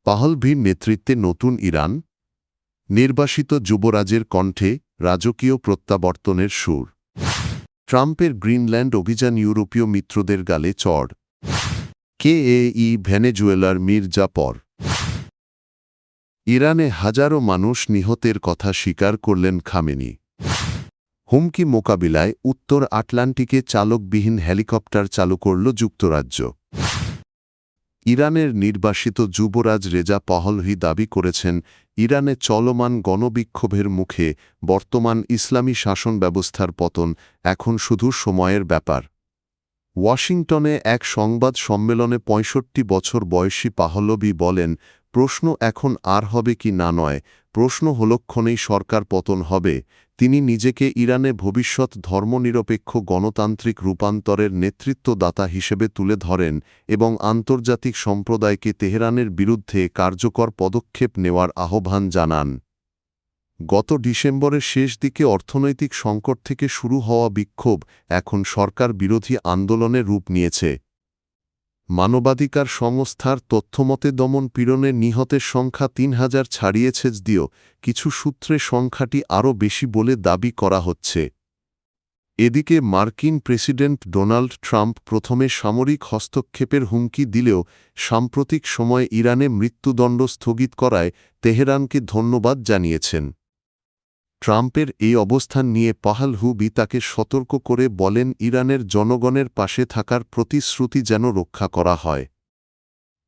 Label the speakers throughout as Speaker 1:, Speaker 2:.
Speaker 1: পাহলভির নেতৃত্বে নতুন ইরান, নির্বাসিত যুবরাজের কণ্ঠে রাজকীয় প্রত্যাবর্তনের সুর। ট্রাম্পের গ্রিনল্যান্ড অভিযান ইউরোপীয় মিত্রদের গালে চড়। কেএই ভেনেজুয়েলার মির্জাপর। ইরানে হাজারো মানুষ নিহতের কথা স্বীকার করলেন খামেনি। হুমকি মোকাবিলায় উত্তর আটলান্টিকে চালকবিহীন হেলিকপ্টার চালু করল যুক্তরাজ্য। ইরানের নির্বাসিত যুবরাজ রেজা পাহলভি দাবি করেছেন, ইরানে চলমান গণবিক্ষোভের মুখে বর্তমান ইসলামী শাসন ব্যবস্থার পতন এখন শুধু সময়ের ব্যাপার। ওয়াশিংটনে এক সংবাদ সম্মেলনে ৬৫ বছর বয়সী পাহলভি বলেন, প্রশ্ন এখন আর হবে কি না নয়, প্রশ্ন হলক্ষণেই সরকার পতন হবে। তিনি নিজেকে ইরানে ভবিষ্যৎ ধর্মনিরপেক্ষ গণতান্ত্রিক রূপান্তরের নেতৃত্বদাতা হিসেবে তুলে ধরেন এবং আন্তর্জাতিক সম্প্রদায়কে তেহরানের বিরুদ্ধে কার্যকর পদক্ষেপ নেওয়ার আহ্বান জানান। গত ডিসেম্বরের শেষ দিকে অর্থনৈতিক সংকট থেকে শুরু হওয়া বিক্ষোভ এখন সরকার বিরোধী আন্দোলনে রূপ নিয়েছে। মানবাধিকার সংস্থার তথ্যমতে দমন পীড়নে নিহতের সংখ্যা ৩,০০০ ছাড়িয়েছে যদিও কিছু সূত্রে সংখ্যাটি আরও বেশি বলে দাবি করা হচ্ছে। এদিকে মার্কিন প্রেসিডেন্ট ডোনাল্ড ট্রাম্প প্রথমে সামরিক হস্তক্ষেপের হুমকি দিলেও সাম্প্রতিক সময়ে ইরানে মৃত্যুদণ্ড স্থগিত করায় তেহরানকে ধন্যবাদ জানিয়েছেন। ট্রাম্পের এই অবস্থান নিয়ে পাহলভি তাকে সতর্ক করে বলেন, ইরানের জনগণের পাশে থাকার প্রতিশ্রুতি যেন রক্ষা করা হয়।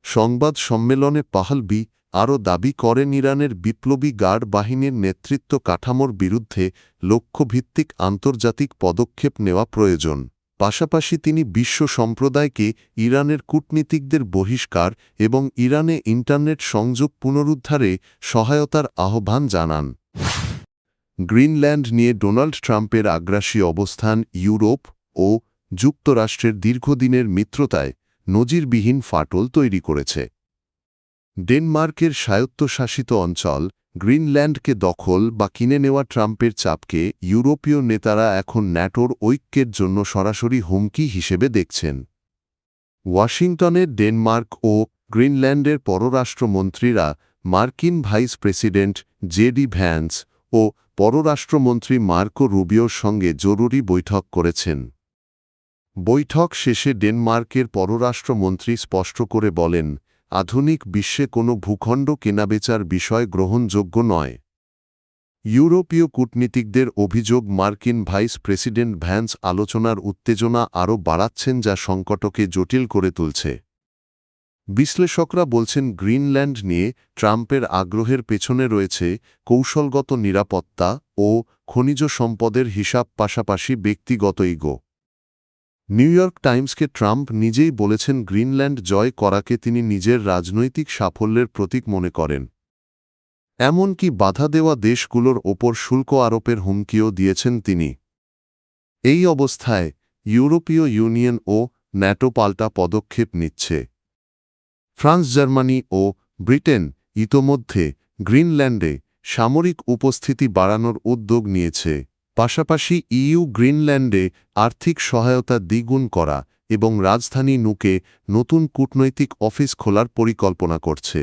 Speaker 1: সংবাদ সম্মেলনে পাহলভি আরও দাবি করেন, ইরানের বিপ্লবী গার্ড বাহিনীর নেতৃত্ব কাঠামোর বিরুদ্ধে লক্ষ্যভিত্তিক আন্তর্জাতিক পদক্ষেপ নেওয়া প্রয়োজন। পাশাপাশি তিনি বিশ্ব সম্প্রদায়কে ইরানের কূটনীতিকদের বহিষ্কার এবং ইরানে ইন্টারনেট সংযোগ পুনরুদ্ধারে সহায়তার আহ্বান জানান। গ্রিনল্যান্ড নিয়ে ডোনাল্ড ট্রাম্পের আগ্রাসী অবস্থান ইউরোপ ও যুক্তরাষ্ট্রের দীর্ঘদিনের মিত্রতায় নজিরবিহীন ফাটল তৈরি করেছে। ডেনমার্কের স্বায়ত্তশাসিত অঞ্চল গ্রিনল্যান্ডকে দখল বা কিনে নেওয়া ট্রাম্পের চাপকে ইউরোপীয় নেতারা এখন ন্যাটোর ঐক্যের জন্য সরাসরি হুমকি হিসেবে দেখছেন। ওয়াশিংটনের ডেনমার্ক ও গ্রিনল্যান্ডের পররাষ্ট্রমন্ত্রীরা মার্কিন ভাইস প্রেসিডেন্ট জেডি ভ্যান্স ও পররাষ্ট্রমন্ত্রী মার্কো রুবিওর সঙ্গে জরুরি বৈঠক করেছেন। বৈঠক শেষে ডেনমার্কের পররাষ্ট্রমন্ত্রী স্পষ্ট করে বলেন, আধুনিক বিশ্বে কোনো ভূখণ্ড কেনাবেচার বিষয় গ্রহণযোগ্য নয়। ইউরোপীয় কূটনীতিকদের অভিযোগ, মার্কিন ভাইস প্রেসিডেন্ট ভ্যান্স আলোচনার উত্তেজনা আরও বাড়াচ্ছেন, যা সংকটকে জটিল করে তুলছে। বিশ্লেষকরা বলছেন, গ্রিনল্যান্ড নিয়ে ট্রাম্পের আগ্রহের পেছনে রয়েছে কৌশলগত নিরাপত্তা ও খনিজ সম্পদের হিসাব, পাশাপাশি ব্যক্তিগত ইগো। নিউ ইয়র্ক টাইমসকে ট্রাম্প নিজেই বলেছেন, গ্রিনল্যান্ড জয় করাকে তিনি নিজের রাজনৈতিক সাফল্যের প্রতীক মনে করেন। এমনকি বাধা দেওয়া দেশগুলোর ওপর শুল্ক আরোপের হুমকিও দিয়েছেন তিনি। এই অবস্থায় ইউরোপীয় ইউনিয়ন ও ন্যাটো পাল্টা পদক্ষেপ নিচ্ছে। ফ্রান্স, জার্মানি ও ব্রিটেন ইতোমধ্যে গ্রিনল্যান্ডে সামরিক উপস্থিতি বাড়ানোর উদ্যোগ নিয়েছে। পাশাপাশি ইইউ গ্রিনল্যান্ডে আর্থিক সহায়তা দ্বিগুণ করা এবং রাজধানী নুকে নতুন কূটনৈতিক অফিস খোলার পরিকল্পনা করছে।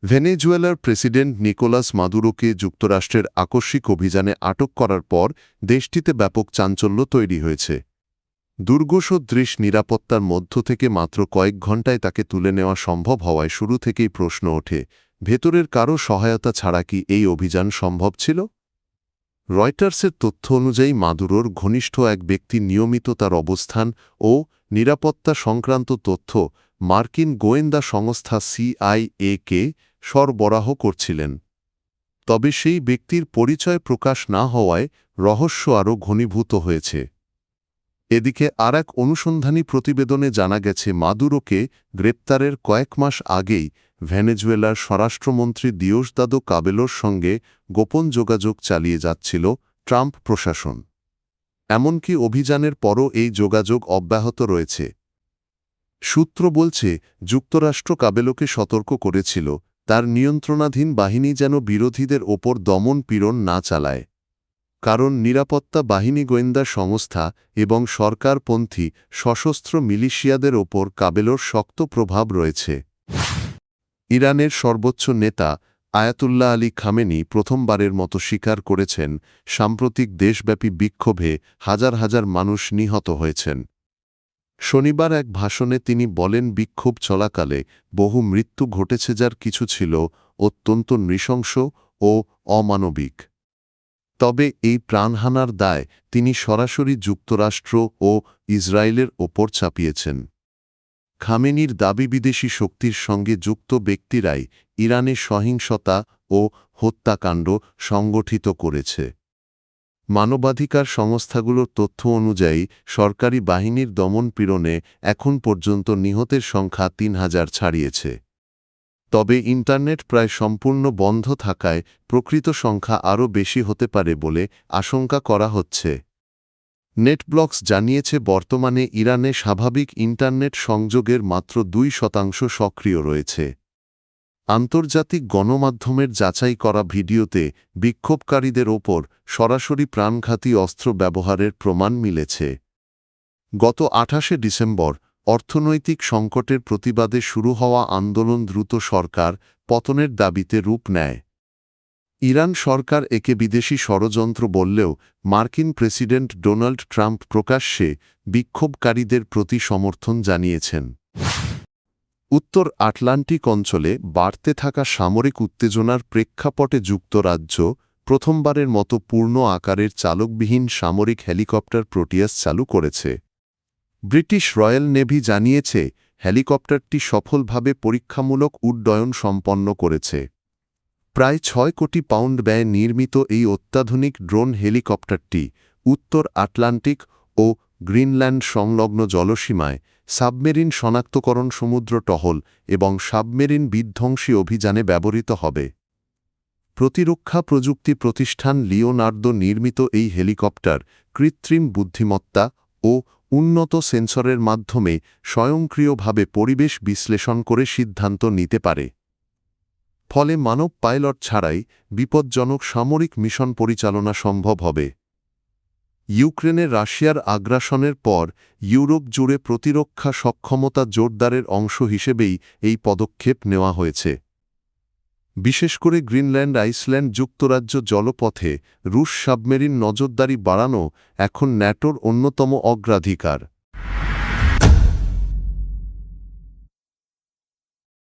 Speaker 1: ভেনেজুয়েলার প্রেসিডেন্ট নিকোলাস মাদুরোকে যুক্তরাষ্ট্রের আকস্মিক অভিযানে আটক করার পর দেশটিতে ব্যাপক চাঞ্চল্য তৈরি হয়েছে। দুর্গসদৃশ নিরাপত্তার মধ্য থেকে মাত্র কয়েক ঘণ্টায় তাকে তুলে নেওয়া সম্ভব হওয়ায় শুরু থেকেই প্রশ্ন ওঠে, ভেতরের কারও সহায়তা ছাড়া কি এই অভিযান সম্ভব ছিল? রয়টার্সের তথ্য অনুযায়ী মাদুরোর ঘনিষ্ঠ এক ব্যক্তি নিয়মিত তার অবস্থান ও নিরাপত্তা সংক্রান্ত তথ্য মার্কিন গোয়েন্দা সংস্থা সিআইএকে সরবরাহ করছিলেন। তবে সেই ব্যক্তির পরিচয় প্রকাশ না হওয়ায় রহস্য আরও ঘনীভূত হয়েছে। এদিকে আরেক অনুসন্ধানী প্রতিবেদনে জানা গেছে, মাদুরোকে গ্রেপ্তারের কয়েক মাস আগেই ভেনেজুয়েলার স্বরাষ্ট্রমন্ত্রী দিওসদাদো কাবেলোর সঙ্গে গোপন যোগাযোগ চালিয়ে যাচ্ছিল ট্রাম্প প্রশাসন। এমনকি অভিযানের পরও এই যোগাযোগ অব্যাহত রয়েছে। সূত্র বলছে, যুক্তরাষ্ট্র কাবেলোকে সতর্ক করেছিল তার নিয়ন্ত্রণাধীন বাহিনী যেন বিরোধীদের ওপর দমন পীড়ন না চালায়, কারণ নিরাপত্তা বাহিনী, গোয়েন্দা সংস্থা এবং সরকারপন্থী সশস্ত্র মিলিশিয়াদের ওপর কাবেলোর শক্ত প্রভাব রয়েছে। ইরানের সর্বোচ্চ নেতা আয়াতুল্লাহ আলী খামেনি প্রথমবারের মতো স্বীকার করেছেন সাম্প্রতিক দেশব্যাপী বিক্ষোভে হাজার হাজার মানুষ নিহত হয়েছেন। শনিবার এক ভাষণে তিনি বলেন, বিক্ষোভ চলাকালে বহু মৃত্যু ঘটেছে, যার কিছু ছিল অত্যন্ত নৃশংস ও অমানবিক। তবে এই প্রাণহানার দায় তিনি সরাসরি যুক্তরাষ্ট্র ও ইসরায়েলের ওপর চাপিয়েছেন। খামেনির দাবি, বিদেশি শক্তির সঙ্গে যুক্ত ব্যক্তিরাই ইরানে সহিংসতা ও হত্যাকাণ্ড সংগঠিত করেছে। মানবাধিকার সংস্থাগুলোর তথ্য অনুযায়ী সরকারি বাহিনীর দমনপীড়নে এখন পর্যন্ত নিহতের সংখ্যা ৩,০০০ ছাড়িয়েছে। তবে ইন্টারনেট প্রায় সম্পূর্ণ বন্ধ থাকায় প্রকৃত সংখ্যা আরও বেশি হতে পারে বলে আশঙ্কা করা হচ্ছে। নেটব্লকস জানিয়েছে, বর্তমানে ইরানে স্বাভাবিক ইন্টারনেট সংযোগের মাত্র ২% সক্রিয় রয়েছে। আন্তর্জাতিক গণমাধ্যমের যাচাই করা ভিডিওতে বিক্ষোভকারীদের ওপর সরাসরি প্রাণঘাতী অস্ত্র ব্যবহারের প্রমাণ মিলেছে। গত ২৮শে ডিসেম্বর অর্থনৈতিক সংকটের প্রতিবাদে শুরু হওয়া আন্দোলন দ্রুত সরকার পতনের দাবিতে রূপ নেয়। ইরান সরকার একে বিদেশি ষড়যন্ত্র বললেও মার্কিন প্রেসিডেন্ট ডোনাল্ড ট্রাম্প প্রকাশ্যে বিক্ষোভকারীদের প্রতি সমর্থন জানিয়েছেন। উত্তর আটলান্টিক অঞ্চলে বাড়তে থাকা সামরিক উত্তেজনার প্রেক্ষাপটে যুক্তরাজ্য প্রথমবারের মতো পূর্ণ আকারের চালকবিহীন সামরিক হেলিকপ্টার প্রোটিয়াস চালু করেছে। ব্রিটিশ রয়্যাল নেভি জানিয়েছে, হেলিকপ্টারটি সফলভাবে পরীক্ষামূলক উড্ডয়ন সম্পন্ন করেছে। প্রায় ৬ কোটি পাউন্ড ব্যয়ে নির্মিত এই অত্যাধুনিক ড্রোন হেলিকপ্টারটি উত্তর আটলান্টিক ও গ্রিনল্যান্ড সংলগ্ন জলসীমায় সাবমেরিন শনাক্তকরণ, সমুদ্র টহল এবং সাবমেরিন বিধ্বংসী অভিযানে ব্যবহৃত হবে। প্রতিরক্ষা প্রযুক্তি প্রতিষ্ঠান লিওনার্দো নির্মিত এই হেলিকপ্টার কৃত্রিম বুদ্ধিমত্তা ও উন্নত সেন্সরের মাধ্যমে স্বয়ংক্রিয়ভাবে পরিবেশ বিশ্লেষণ করে সিদ্ধান্ত নিতে পারে। ফলে মানব পাইলট ছাড়াই বিপজ্জনক সামরিক মিশন পরিচালনা সম্ভব হবে। ইউক্রেনে রাশিয়ার আগ্রাসনের পর ইউরোপ জুড়ে প্রতিরক্ষা সক্ষমতা জোরদারের অংশ হিসেবেই এই পদক্ষেপ নেওয়া হয়েছে। বিশেষ করে গ্রিনল্যান্ড, আইসল্যান্ড, যুক্তরাজ্য জলপথে রুশ সাবমেরিন নজরদারি বাড়ানো এখন ন্যাটোর অন্যতম অগ্রাধিকার।